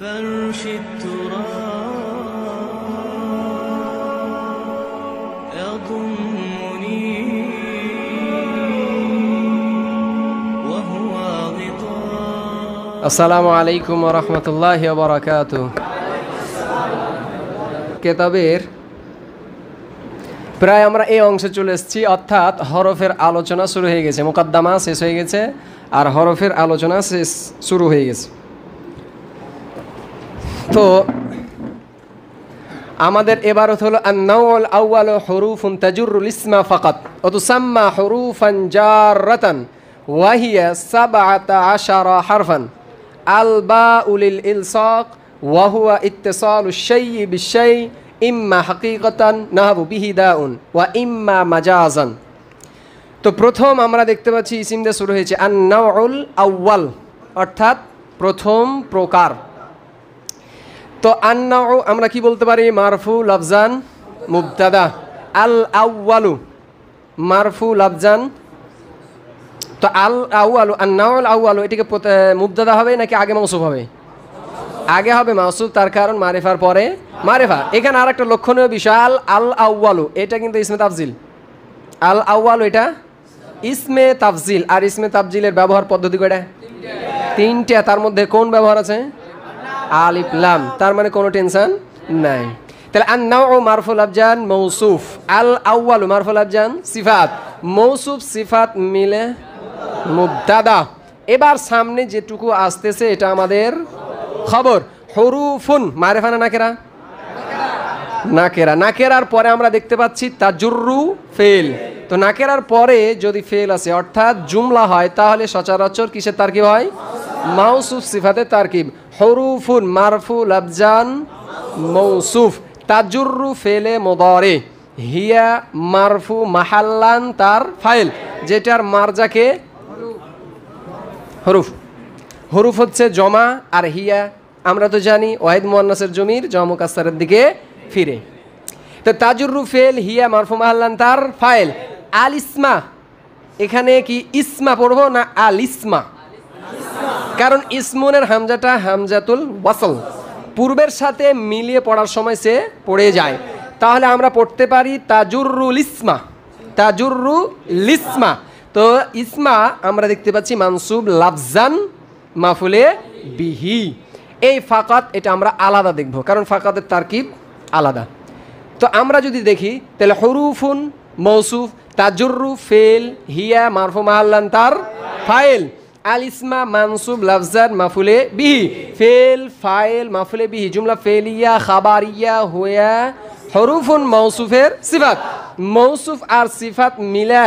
فرش التراب يضمني وهو غطاء আসসালামু আলাইকুম ওয়া রাহমাতুল্লাহি ওয়া বারাকাতুহু। কিতাবের প্রায় আমরা এই অংশে চলে এসেছি, অর্থাৎ হরফের আলোচনা শুরু হয়ে গেছে, মুকদ্দমা শেষ হয়ে গেছে আর হরফের আলোচনা শুরু হয়ে গেছে। তো আমাদের এবার হলো আন-নাউল আউয়ালু হুরুফুন তাজুরুল ইসমা ফাকাত ওয়া তুসাম্মা হুরুফান জাররাতান ওয়া হিয়া 17 হারফান আল বাউ লিল ইলসাক ওয়া হুয়া ইত্তিসালুশ শাইই বিশ-শাই ইম্মা হাকিকাতান নাহবু বিহি দাউন ওয়া ইম্মা মাজাজান। তো প্রথম আমরা দেখতে পাচ্ছি ইসিম দিয়ে শুরু হয়েছে আন-নাউল আউয়াল, অর্থাৎ প্রথম প্রকার। তো আন-নাউ আমরা কি বলতে পারি? মারফু লাফজান মুবতাদা। আল আউয়ালু মারফু লাফজান। তো আল আউয়ালু আন-নাউল আউয়ালু এটাকে মুবতাদা হবে নাকি আগে মাউসুফ হবে? আগে হবে মাউসুফ, তার কারণ মারিফার পরে মারিফা। এখানে আর একটা লক্ষণীয় বিষয়, আল আউয়ালু এটা কিন্তু ইসমে তাফজিল। আল আউয়ালু এটা ইসমে তাফজিল, আর ইসমে তাফজিলের ব্যবহার পদ্ধতি কয়টা? তিনটা। তার মধ্যে কোন ব্যবহার আছে? আলিফ লাম, তার মানে কোনো টেনশন নাই। তাহলে আন-নাউ মারফুল আবজান মৌসুফ, আল আউয়ালু মারফুল আবজান সিফাত, মৌসুফ সিফাত মিলে মুবতাদা। এবার সামনে যেটুকু আসতেছে এটা আমাদের খবর। হুরুফুন মারিফা না নাকেরা? নাকেরা। নাকেরার পরে আমরা দেখতে পাচ্ছি তাজুররু ফেল। তো নাকেরার পরে যদি ফেল আসে অর্থাৎ জুমলা হয়, তাহলে সচরাচর কিসের তারকিব হয়? মাউসুফ সিফাতের তারকিব। হুরুফুন মারফু লাফজান মৌসুফ, তাজুররু ফেলে মুদারি, হিয়া মারফু মাহাল্লান তার ফাইল, যেটার মারজাকে হরুফ। হরুফ হচ্ছে জমা, আর হিয়া আমরা তো জানি ওয়াহিদ মুয়ান্নাসের জমির জমা মুকাসসারের দিকে ফিরে। তো তাজুররু ফেল, হিয়া মারফু মাহাল্লান তার ফাইল। আল ইসমা, এখানে কি ইসমা পড়বো না আল ইসমা? কারণ ইসমুনের হামজাটা হামজাতুল ওয়াসল, পূর্বের সাথে মিলিয়ে পড়ার সময় সে পড়ে যায়। তাহলে আমরা পড়তে পারি তাজুররুল ইসমা, তাজুররুল ইসমা। তো ইসমা আমরা দেখতে পাচ্ছি মানসুব লাফজান মাফুলে বিহি। এই ফাকাত এটা আমরা আলাদা দেখব, কারণ ফাকাতের তারকিব আলাদা। তো আমরা যদি দেখি তাহলে হুরুফুন মৌসুফ, তাজুররু ফেল, হিয়া মারফু মাহাল্লান তার ফাইল, আল ইসমা মানসুব লাফজান মাফুলে বিহি, ফেল ফাইল মাফুলে বিহি, জুমলা ফেলিয়া খাবারিয়া হুয়া হুরুফুন মৌসুফের সিফাত। মৌসুফ আর সিফাত মিলা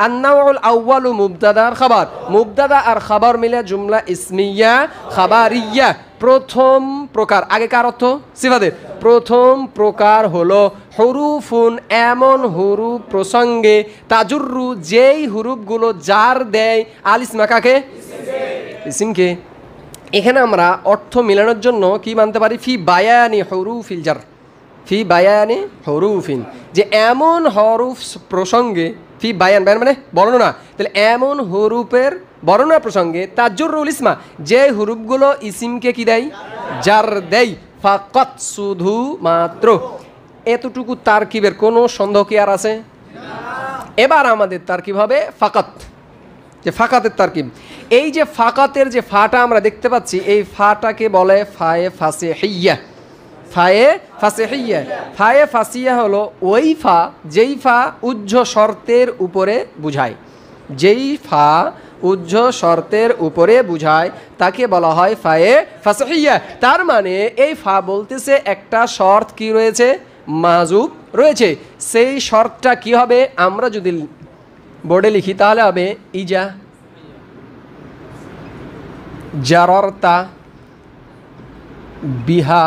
আন-নাউল আউয়ালু মুবতাদা আর খাবার, মুবতাদা আর খাবার মিলে জুমলা ইসমিয়া খাবারিয়া। প্রথম প্রকার, আগে কার অর্থ? সিফাতের। প্রথম প্রকার হলো হুরুফুন, এমন হুরুফ প্রসঙ্গে তাজুররু যেই হুরুফগুলো জার দেয় আল ইসমা কাকে? ইসমকে। এখানে আমরা অর্থ মিলানোর জন্য কি মানতে পারি? ফি বায়ানি হুরুফিল জার, ফি বায়ানি হুরুফিন, যে এমন হরুফ প্রসঙ্গে, ফি বায়ান, বায়ান মানে বর্ণনা, তাহলে এমন হুরুফের বর্ণনা প্রসঙ্গে তাজুররুল ইসমা, যে হুরুফগুলো ইসিমকে কি দেয়? জার দেয়। ফাকাত শুধু মাত্র। এতটুকু তারকিবের কোনো সন্দেহ কি আর আছে? এবার আমাদের তারকিব হবে ফাকাত, যে ফাকাতের তারকিব। এই যে ফাকাতের যে ফাটা আমরা দেখতে পাচ্ছি, এই ফাটাকে বলে ফায়ে ফাসিহিয়া। ফায়ে ফাসিহিয়া, ফায়ে ফাসিয়া হলো ওই ফা যেই ফা উজ্জ শর্তের উপরে বুঝায়, যেই ফা উজ্জ শর্তের উপরে বুঝায় তাকে বলা হয় ফায়ে ফাসিহিয়া। তার মানে এই ফা বলতেছে একটা শর্ত কি রয়েছে? মাযুব রয়েছে। সেই শর্তটা কি হবে? আমরা যদি বোর্ডে লিখি তাহলে হবে ইজা জারারতা বিহা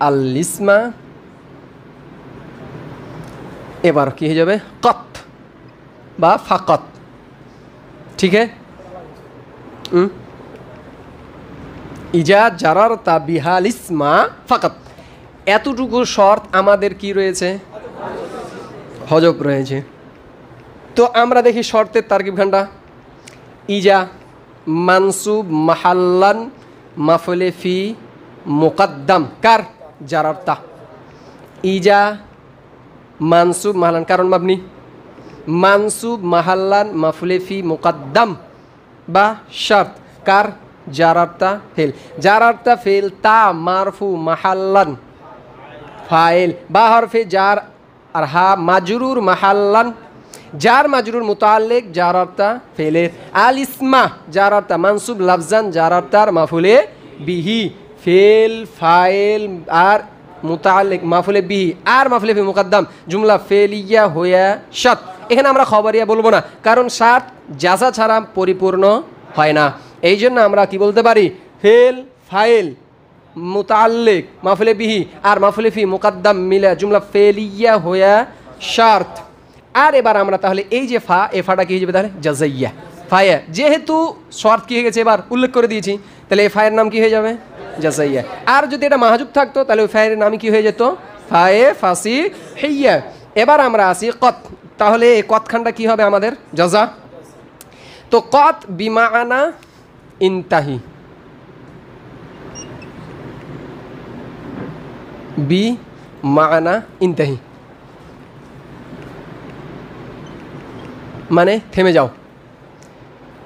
আল ইসমা। এবার কি হয়ে যাবে? কত বা ফাকাত। ঠিক আছে, ইজা জারারতা বিহা আল ইসমা ফাকাত। এতটুকু শর্ত আমাদের কি রয়েছে? হজব রয়েছে। তো আমরা দেখি শর্তের তারকিব খানটা। ইজা মানসুব মাহাল্লান মাফুলে ফি মুকদ্দম কার জারারতা ইজা মানসুব মাহালান কারণ মাবনি মানসুব মাহাল্লান মাফুলে ফি মুকদ্দম বা শর্ত কার জারারতা ফেল জারারতা ফেল তা মারফু মাহাল্লান ফাইল বা হরফে জার আর হা মাজরুর মাহাল্লান জার মাজরুর মুতাল্লিক জারারতা ফেলের আল ইসমা জারারতা মানসুব লাফজান জারারতার মাফুলে বিহি ফেল ফাইল আর মুতাল্লিক মাফুলে বিহি আর মাফুলে ফি মুকদ্দম জুমলা ফেলিয়া হইয়া শাত এখানে আমরা খবরিয়া বলবো না কারণ শাত জাযা ছাড়া পরিপূর্ণ হয় না এই জন্য আমরা কি বলতে পারি ফেল ফাইল মুতাল্লিক মাফুলে বিহি আর মাফুলে ফি মুকদ্দম মিলে জুমলা ফেলিয়া হইয়া শার্ত আর এবার আমরা তাহলে এই যে ফা এ ফাটা কি হয়ে যাবে তাহলে জাযাইয়া ফায়া যেহেতু শর্ত কি হয়ে গেছে এবার উল্লেখ করে দিয়েছি তাহলে এই ফায়ের নাম কি হয়ে যাবে জাযাইয়া আর যদি এটা মাহজুব থাকতো তাহলে ওই ফায়ের নাম কি হয়ে যেত ফায়ে ফাসি হিয়া এবার আমরা আসি কত তাহলে এই কতখানটা কি হবে আমাদের জাযা তো কত বিমাআনা ইনতাহি বি মাআনা ইনতাহি মানে থেমে যাও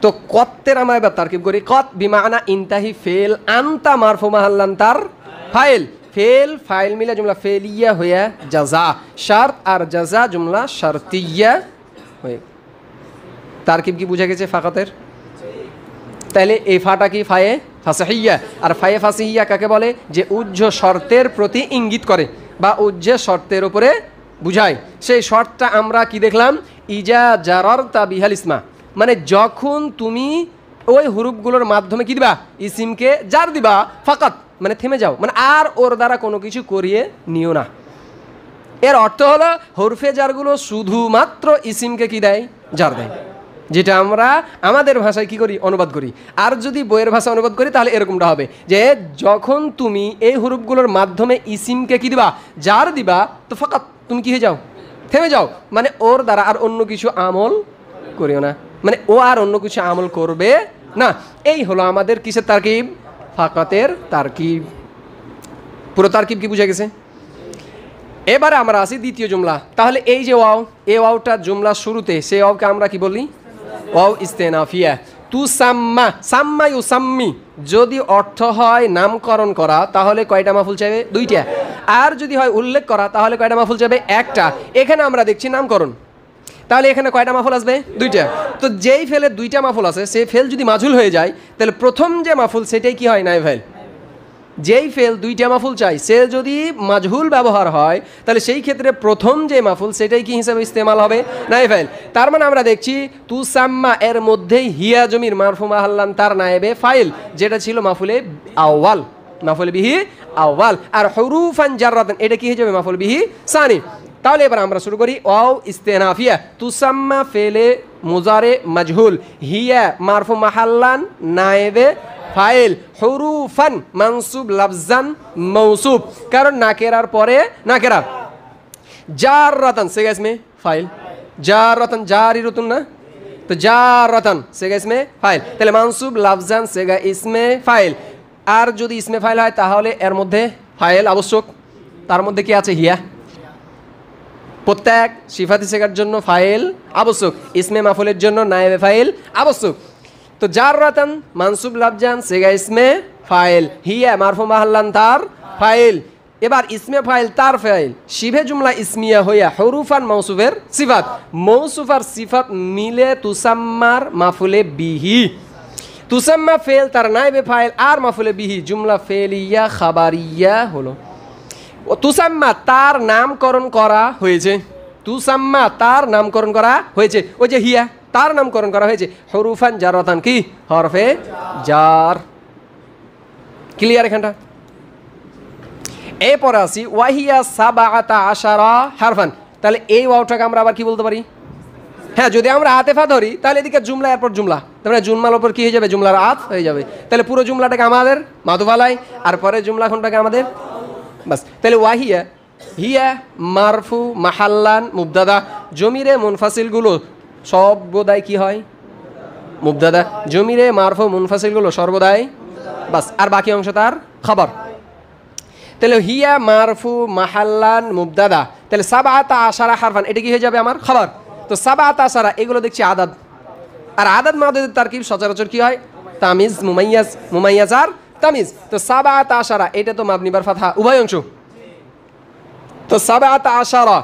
তো কতের আমরা এবার তারকিব করি কত বিমাআনা ইনতাহি ফেল আনতা মারফু মাহাল্লান তার ফাইল ফেল ফাইল মিলে জুমলা ফেলিয়া হইয়া জাযা শর্ত আর জাযা জুমলা শর্তিয়া হয়ে তারকিব কি বুঝা গেছে ফাকাতের তাহলে এই ফাটা কি ফায়ে ফাসিহিয়া আর ফায়ে ফাসিহিয়া কাকে বলে যে উজ্জ শর্তের প্রতি ইঙ্গিত করে বা উজ্জ শর্তের উপরে বুঝায় সেই শর্তটা আমরা কি দেখলাম ইজা জারারতা বিহাল ইসমা মানে যখন তুমি ওই হুরুফগুলোর মাধ্যমে কি দিবা ইসিমকে জার দিবা ফাকাত মানে থেমে যাও মানে আর ওর দ্বারা কোনো কিছু করিয়ে নিও না এর অর্থ হলো হরফে জারগুলো শুধুমাত্র ইসিমকে কি দেয় জার দেয় যেটা আমরা আমাদের ভাষায় কি করি অনুবাদ করি আর যদি বইয়ের ভাষা অনুবাদ করি তাহলে এরকমটা হবে যে যখন তুমি এই হুরুফগুলোর মাধ্যমে ইসিমকে কি দিবা জার দিবা তো ফাকাত তুমি কি হয়ে যাও থেমে যাও মানে ওর দ্বারা আর অন্য কিছু আমল করিও না মানে ও আর অন্য কিছু আমল করবে না এই হলো আমাদের কিসের তারকিব ফাকাতের তারকিব পুরো তারকিব কি বুঝা গেছে এবারে আমরা আসি দ্বিতীয় জুমলা তাহলে এই যে ওয়াও এই ওয়াওটা জুমলা শুরুতে সেই ওয়াওকে আমরা কি বলি ওয়াও ইস্তেনাফিয়া তু সাম্মা সাম্মা ইউসাম্মি যদি অর্থ হয় নামকরণ করা তাহলে কয়টা মাফুল চাইবে দুইটা আর যদি হয় উল্লেখ করা তাহলে কয়টা মাফুল চাইবে একটা এখানে আমরা দেখছি নামকরণ তাহলে এখানে কয়টা মাফুল আসবে দুইটা তো যেই ফেলে দুইটা মাফুল আছে সেই ফেল যদি মাজহুল হয়ে যায় তাহলে প্রথম যে মাফুল সেটাই কি হয় নাইব ফাইল যেই ফেল দুইটা মাফুল চাই সে যদি মাজহুল ব্যবহার হয় তাহলে সেই ক্ষেত্রে প্রথম যে মাফুল সেটাই কি হিসাবে ইস্তেমাল হবে নাইব ফাইল তার মানে আমরা দেখছি তুসাম্মা এর মধ্যেই হিয়া জমির মারফু মাহাল্লান তার নায়েবে ফাইল যেটা ছিল মাফুলে আউয়াল মাফুল বিহি আউয়াল আর হুরুফান জাররাতান এটা কি হয়ে যাবে মাফুল বিহি সানি তাহলে এবার আমরা শুরু করি ওয়াও ইস্তেনাফিয়া তুসাম্মা ফেলে মুজারে মাজহুল হিয়া মারফু মাহাল্লান নায়েবে ফাইল হুরুফান মানসুব লাফজান মৌসুব কারণ নাকেরার পরে নাকেরা জাররাতান সেগা ইসমে ফাইল জাররাতান জারি রতুন না তো জাররাতান সেগা ইসমে ফাইল তাহলে মানসুব লাফজান সেগা ইসমে ফাইল আর যদি ইসমে ফাইল হয় তাহলে এর মধ্যে ফাইল আবশ্যক তার মধ্যে কি আছে হিয়া প্রত্যেক সিফাতি সেগার জন্য ফাইল আবশ্যক ইসমে মাফুলের জন্য নায়েবে ফাইল আবশ্যক তো জাররাতান মানসুব লাফজান সেগা ইসমে ফাইল হিয়া মারফু মাহাল্লান তার ফাইল এবার ইসমে ফাইল তার ফাইল শিবে জুমলা ইসমিয়া হইয়া হুরুফান মৌসুফের সিফাত মৌসুফার সিফাত মিলে তুসাম্মার মাফুলে বিহি তুসাম্মা ফেল তার নায়েবে ফাইল আর মাফুলে বিহি জুমলা ফেলিয়া খাবারিয়া হলো তুসাম্মা তার নামকরণ করা হয়েছে তুসাম্মা তার নামকরণ করা হয়েছে ওই যে হিয়া তার নামকরণ করা হয়েছে হুরুফান জাররাতান কি হরফে জার ক্লিয়ার এখানটা এরপরে আসি ওয়াহিয়া সাবাআতা আশারা হারফান তাহলে এই ওয়াওটাকে আমরা আবার কি বলতে পারি হ্যাঁ যদি আমরা আতেফা ধরি তাহলে এদিকে জুমলা এরপর জুমলা তাহলে জুমলার উপর কি হয়ে যাবে জুমলার আত হয়ে যাবে তাহলে পুরো জুমলাটাকে আমাদের মাদুফালাই আর পরে জুমলা খনটাকে আমাদের বাস তাহলে ওয়াহিয়া হিয়া মারফু মাহাল্লান মুবদাদা জমিরে মুনফাসিলগুলো সর্বদাই কি হয় মুবদাদা জমিরে মারফু মুনফাসিলগুলো সর্বদাই বাস আর বাকি অংশ তার খবর তাহলে হিয়া মারফু মাহাল্লান মুবতাদা, তাহলে সাবাতা আশারা হারফান, এটা কি হয়ে যাবে আমার খবর। তো সাবাতা আশারা এগুলো দেখছি আদাদ, আর আদাদ মাদাদের তারকিব সচরাচর কি হয় তামিজ মুমাইয়াজ, মুমাইয়াজ আর তামিজ। তো সাবাতা আশারা এটা তো মাবনি বার ফাতহা উভয় অংশ। তো সাবাতা আশারা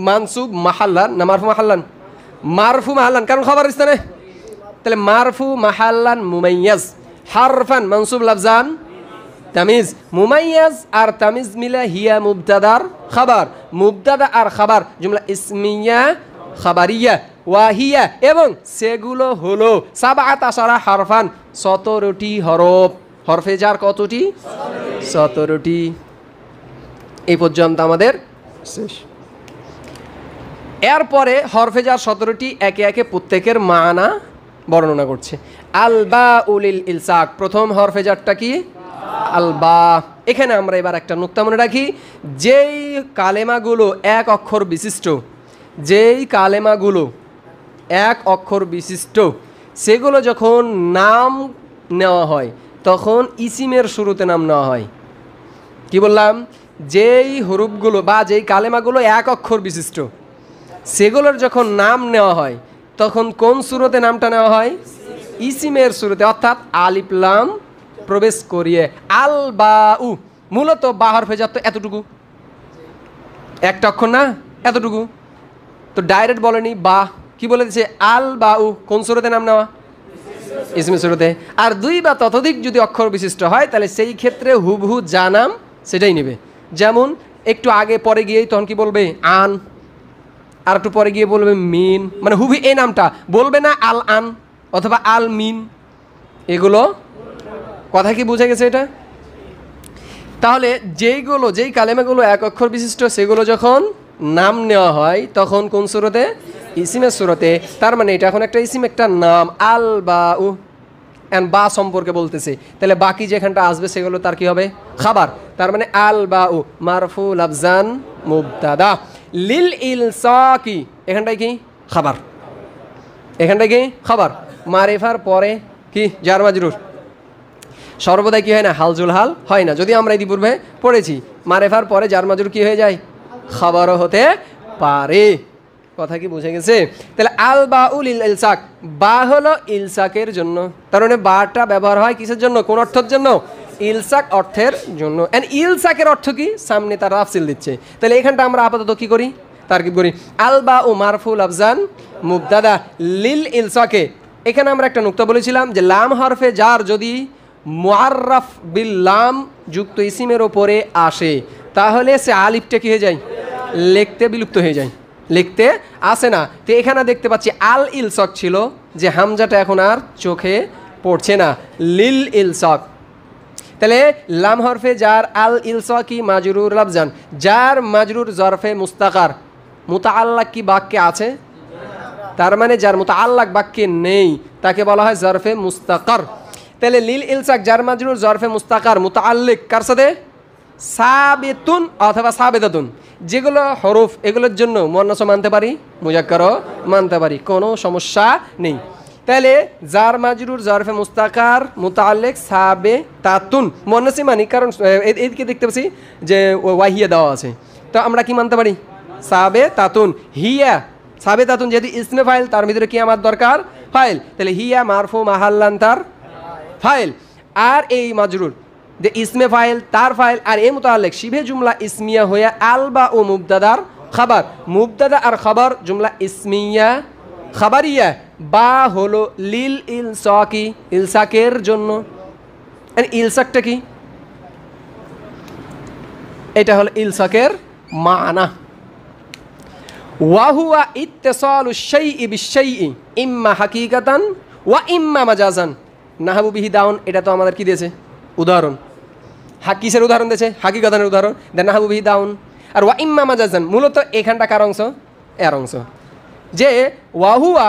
মানসুব মাহাল্লান না মারফু মাহাল্লান, মারফু মাহাল্লান কারণ খবর স্থানে, তাহলে মারফু মাহাল্লান মুমাইয়াজ, হারফান মানসুব লাফজান তামিজ, মুমাইয়াজ আর তামিজ মিলে হিয়া মুবতাদার খাবার, মুবতাদা আর খাবার জুমলা ইসমিয়া খাবারিয়া ওয়াহিয়া, এবং সেগুলো হলো সাবাত আশারা হারফান 17টি হরফ। হরফে জার কতটি? 17টি। এই পর্যন্ত আমাদের শেষ। এরপরে হরফে জার 17টি একে একে প্রত্যেকের মানা বর্ণনা করছে। আলবা উলিল ইলসাক, প্রথম হরফে জারটা কি? আলবা। এখানে আমরা এবার একটা নুক্তা মনে রাখি, যেই কালেমাগুলো এক অক্ষর বিশিষ্ট, যেই কালেমাগুলো এক অক্ষর বিশিষ্ট সেগুলো যখন নাম নেওয়া হয় তখন ইসিমের শুরুতে নাম নেওয়া হয়। কি বললাম? যেই হরুফগুলো বা যেই কালেমাগুলো এক অক্ষর বিশিষ্ট সেগুলোর যখন নাম নেওয়া হয় তখন কোন সূরতে নামটা নেওয়া হয়? ইসিমের শুরুতে, অর্থাৎ আলিফ লাম প্রবেশ করিয়ে। আল বা উ, মূলত বা হরফে জার তো এতটুকু, একটা অক্ষর না, এতটুকু। তো ডাইরেক্ট বলেনি বা, কি বলে দিচ্ছে? আল বা উ, কোন সূরতে নাম নেওয়া? ইসমের শুরুতে। আর দুই বা ততোধিক যদি অক্ষর বিশিষ্ট হয় তাহলে সেই ক্ষেত্রে হুবহু যা নাম সেটাই নেবে। যেমন একটু আগে পরে গিয়েই তখন কি বলবে? আন, আর একটু পরে গিয়ে বলবে মিন, মানে হুবহু এই নামটা বলবে না আল আন অথবা আল মিন। এগুলো কথা কি বুঝে গেছে এটা? তাহলে যেই কালেমাগুলো এক অক্ষর বিশিষ্ট সেগুলো যখন নাম নেওয়া হয় তখন কোন সূরতে? ইসিমের সূরতে। তার মানে এটা এখন একটা ইসিম, একটা নাম। আল বা উ, এন্ড বা সম্পর্কে বলতেছে, তাহলে বাকি যেখানটা আসবে সেগুলো তার কি হবে? খাবার। তার মানে আল বা উ মারফু লাফজান মুবতাদা। লিল ইলসাকি, এখানটায় কি? খাবার। এখানটায় কি? খাবার। মারিফার পরে কি? জার মাজরুর। সর্বদাই কি হয় না? হালজুল হাল হয় না। যদি আমরা ইতিপূর্বে পড়েছি মারিফার পরে জার মাজরুর কি হয়ে যায়? খাবারও হতে পারে। কথা কি বুঝে গেছে? তাহলে আল বা উল ইলসাক, বা হলো ইলসাকের জন্য। তার মানে বাটা ব্যবহার হয় কিসের জন্য? কোন অর্থের জন্য? ইলসাক অর্থের জন্য। এন্ড ইলসাকের অর্থ কি? সামনে তার রাফসিল দিচ্ছে। তাহলে এখানটা আমরা আপাতত কি করি? তারকিব করি। আল বা উ মারফুল আফজান মুবতাদা লিল ইলসাকে। এখানে আমরা একটা নুক্তা বলেছিলাম যে লাম হরফে জার যদি মুআররাফ বিল লাম যুক্ত ইসিমের ওপরে আসে তাহলে সে আলিফটা কি হয়ে যায়? লিখতে বিলুপ্ত হয়ে যায়, লিখতে আসে না। তো এখানে দেখতে পাচ্ছি আল ইলসাক ছিল, যে হামজাটা এখন আর চোখে পড়ছে না, লিল ইলসাক। তাহলে লাম হরফে জার আল ইলসাকি মাজরুর লাফজান, জার মাজরুর জরফে মুস্তাকার। মুতাআল্লাক কি বাক্যে আছে? তার মানে যার মুতাআল্লাক বাক্যে নেই তাকে বলা হয় জরফে মুস্তাকার। তাহলে লিল ইলসাক জার মাজরুর জরফে মুস্তাকার, মুতাআল্লিক কার সাথে? সাবিতুন অথবা সাবেদাতুন। যেগুলো হরফ এগুলোর জন্য মুয়ান্নাসও মানতে পারি, মুজাক্কারও মানতে পারি, কোনো সমস্যা নেই। তাহলে জার মাজরুর জরফে মুস্তাকার মুতাআল্লিক সাবেতাতুন মুয়ান্নাসই মানি, কারণ এদিকে দেখতে পাচ্ছি যে ওয়াহিয়া দেওয়া আছে। তো আমরা কি মানতে পারি? সাবেতাতুন। হিয়া সাবেতাতুন যেহেতু ইসমে ফাইল, তার ভিতরে কি আমার দরকার? ফাইল। তাহলে হিয়া মারফু মাহাল্লান তার ফাইল। আর এই মাজরুর যে ইসমে ফাইল, তার ফাইল, আর এই মুতাআল্লিক শিবে জুমলা ইসমিয়া হয়ে আল বা ও মুবতাদার খাবার। মুবতাদা আর খাবার জুমলা ইসমিয়া খাবারিয়া। বা হলো লিল ইলসাকি, ইলসাকের জন্য। ইলসাকটা কি? এটা হলো ইলসাকের মানা। ওয়াহুয়া ইত্তিসালু শাইই বিশাইই ইম্মা হাকিকাতান ওয়া ইম্মা মাজাজান। নাহবু বিহি দাউন, এটা তো আমাদের কি দিয়েছে? উদাহরণ। কিসের উদাহরণ দিয়েছে? হাকিকাতানের উদাহরণ। দেন নাহবু বিহি দাউন। আর ওয়া ইম্মা মাজাজান মূলত এখানটা কার অংশ? এর অংশ। যে ওয়াহুয়া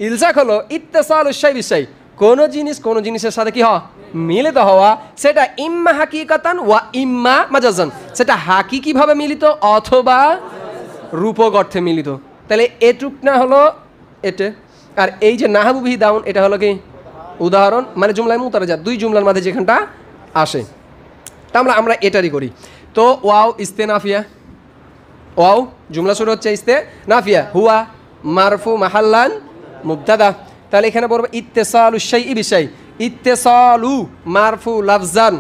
ইলসাক হলো ইত্তিসালু শাই বিশাই, কোন জিনিস কোন জিনিসের সাথে কি হওয়া? মিলিত হওয়া। সেটা ইম্মা হাকিকাতান ওয়া ইম্মা মাজাজান, সেটা হাকিকিভাবে মিলিত অথবা রূপক অর্থে মিলিত। তাহলে এটুক না হলো এটা। আর এই যে নাহবু বিহি দাউন এটা হলো কি? উদাহরণ, মানে জুমলায় মুতারাজাত, দুই জুমলার মাঝে যেখানটা আসে। তা আমরা এটারই করি। তো ওয়াও ইস্তেনাফিয়া, ওয়াও জুমলা শুরু হচ্ছে ইস্তেনাফিয়া, হুয়া মারফু মাহাল্লান মুবতাদা। তাহলে এখানে বলবো ইত্তেসালু শাইই বিশাই, ইত্তেসালু মারফু লাফজান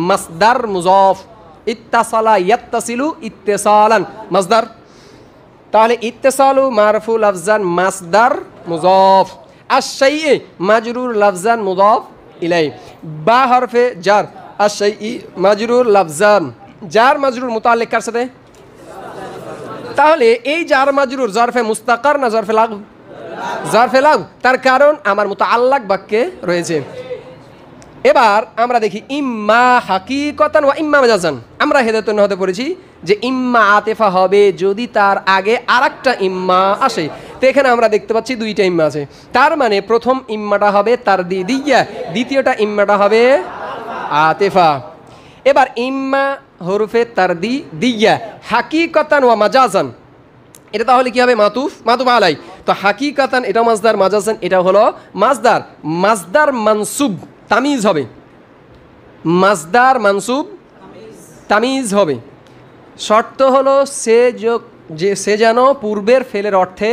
মাসদার মুজাফ, ইত্তাসালা ইয়াত্তাসিলু ইত্তেসালান মাসদার। তাহলে ইত্তেসালু মারফু লাফজান মাসদার মুজাফ, আশ-শাইই মাজরুর লাফজান মুজাফ ইলাই, বা হরফে জার, আশ-শাইই মাজরুর লাফজান, জার মাজরুর মুতাআল্লিক কার সাথে? তাহলে এই জার মাজরুর জরফে মুস্তাকার না জরফে লাগব? জরফে লাগব। তার কারণ আমার মুতাআল্লাক বাক্যে রয়েছে। এবার আমরা দেখি ইম্মা হাকিকতান ওয়া ইম্মা মাজাজান। আমরা হেদায়েতুন নহতে পড়েছি যে ইম্মা আতেফা হবে যদি তার আগে আরেকটা ইম্মা আসে। তো এখানে আমরা দেখতে পাচ্ছি দুইটা ইম্মা আছে, তার মানে প্রথম ইম্মাটা হবে তারদিদিয়া, দ্বিতীয়টা ইম্মাটা হবে আতেফা। এবার ইম্মা হরফে তারদিদিয়া হাকিকতান ওয়া মাজাজান, এটা তাহলে কি হবে? মাতুফ, মাতুফ আলাই। তো হাকিকাতান এটা মাজদার, মাজাজান এটা হলো মাজদার। মাজদার মানসুব তামিজ হবে, মাজদার মানসুব তামিজ হবে। শর্ত হলো সে যেন পূর্বের ফেলের অর্থে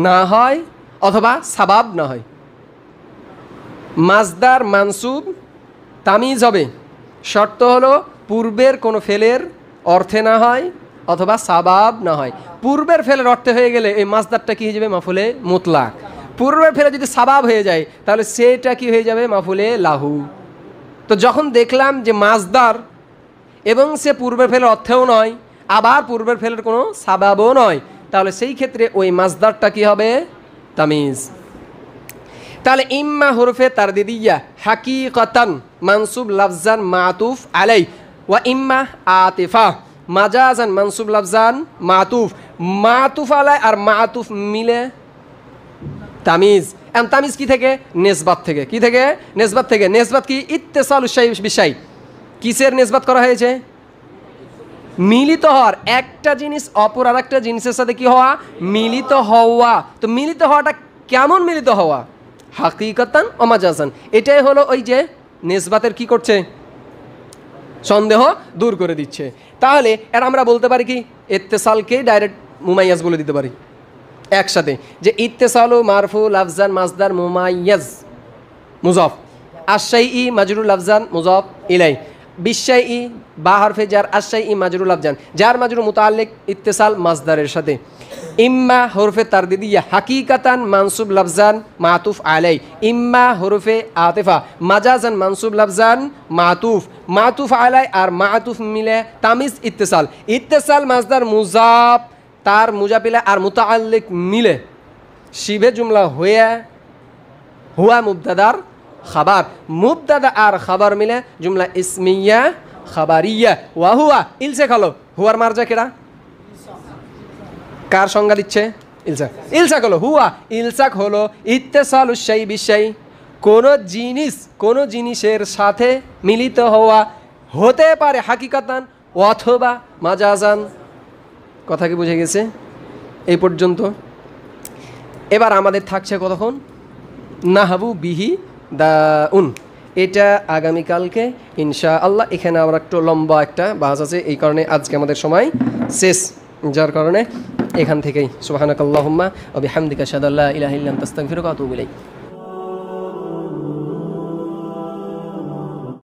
না হয় অথবা সাবাব না হয়। মাজদার মানসুব তামিজ হবে, শর্ত হলো পূর্বের কোনো ফেলের অর্থে না হয় অথবা সাবাব না হয়। পূর্বের ফেলের অর্থে হয়ে গেলে এই মাজদারটা কি হয়ে যাবে? মাফুলে মুতলাক। পূর্বের ফেলে যদি সাবাব হয়ে যায় তাহলে সেটা কি হয়ে যাবে? মাফুলে লাহু। তো যখন দেখলাম যে মাজদার এবং সে পূর্বের ফেলের অর্থেও নয় আবার পূর্বের ফেলের কোনো সাবাবও নয়, তাহলে সেই ক্ষেত্রে ওই মাজদারটা কি হবে? তামিজ। তাহলে ইম্মা হরফে তারদিদিয়া হাকিকতান মানসুব লাফজান মাতুফ আলাই, ওয়া ইম্মা আতিফা মাজাজান মানসুব লাফজান মাতুফ, মাতুফ আলাই আর মাতুফ মিলে তামিজ। এখন তামিজ কি থেকে? নেসবাত থেকে। কি থেকে? নেসবাত থেকে। নেসবাত কি? ইত্তেসালু শাই বিশাই। কিসের নেসবাত করা হয়েছে? মিলিত হওয়ার। একটা জিনিস অপর আর একটা জিনিসের সাথে কি হওয়া? মিলিত হওয়া। তো মিলিত হওয়াটা কেমন মিলিত হওয়া? হাকিকাতান ও মাজাজান। এটাই হলো ওই যে নেসবাতের কি করছে? সন্দেহ দূর করে দিচ্ছে। তাহলে এর আমরা বলতে পারি কি? ইত্তেসালকে ডাইরেক্ট মুমাইয়াজ বলে দিতে পারি একসাথে, যে ইত্তেসালু মারফু লাফজান মাজদার মুমাইয়াজ মুজাফ, আশ-শাইই মাজরুর লাফজান মুজাফ ইলাই, বিশ-শাইই বা হরফে জার, আশ-শাইই মাজরুর লাফজান, জার মাজরুর মুতাআল্লিক ইত্তেসাল মাজদারের সাথে। ইম্মা হরফে তারদিদিয়া হাকিকাতান মানসুব লাফজান মাতুফ আলাই, ইম্মা হরফে আতিফা মাজাজান মানসুব লাফজান মাতুফ, মাতুফ আলাই আর মাতুফ মিলে তামিজ ইত্তেসাল। ইত্তেসাল মাজদার মুজাফ, তার মুজাপিলা আর মুতাআল্লিক মিলে শিবে জুমলা হয়ে হুয়া মুবতাদার খাবার, মুবতাদা আর খাবার মিলে জুমলা ইসমিয়া খাবারিয়া। ওয়া হুয়া ইলসাক হলো, হুয়ার মারজা কেডা? কার সংজ্ঞা দিচ্ছে? ইলসাক। ইলসাক হলো হুয়া, ইলসাক হলো ইত্তেসালু শাই বিশাই, কোন জিনিসের সাথে মিলিত হওয়া, হতে পারে হাকিকাতান অথবা মাজাজান। কথা কি বুঝে গেছে এই পর্যন্ত? এবার আমাদের থাকছে কতক্ষণ? নাহাবু বিহি দাউন, এটা আগামীকালকে ইনশাআল্লাহ। এখানে আমরা একটু লম্বা একটা বাস আছে, এই কারণে আজকে আমাদের সময় শেষ, যার কারণে এখান থেকেই সুবহানাকাল্লাহুম্মা ওয়া বিহামদিকা আশহাদু আল্লা ইলাহা ইল্লা আনতা আস্তাগফিরুকা ওয়া আতুবু ইলাইক।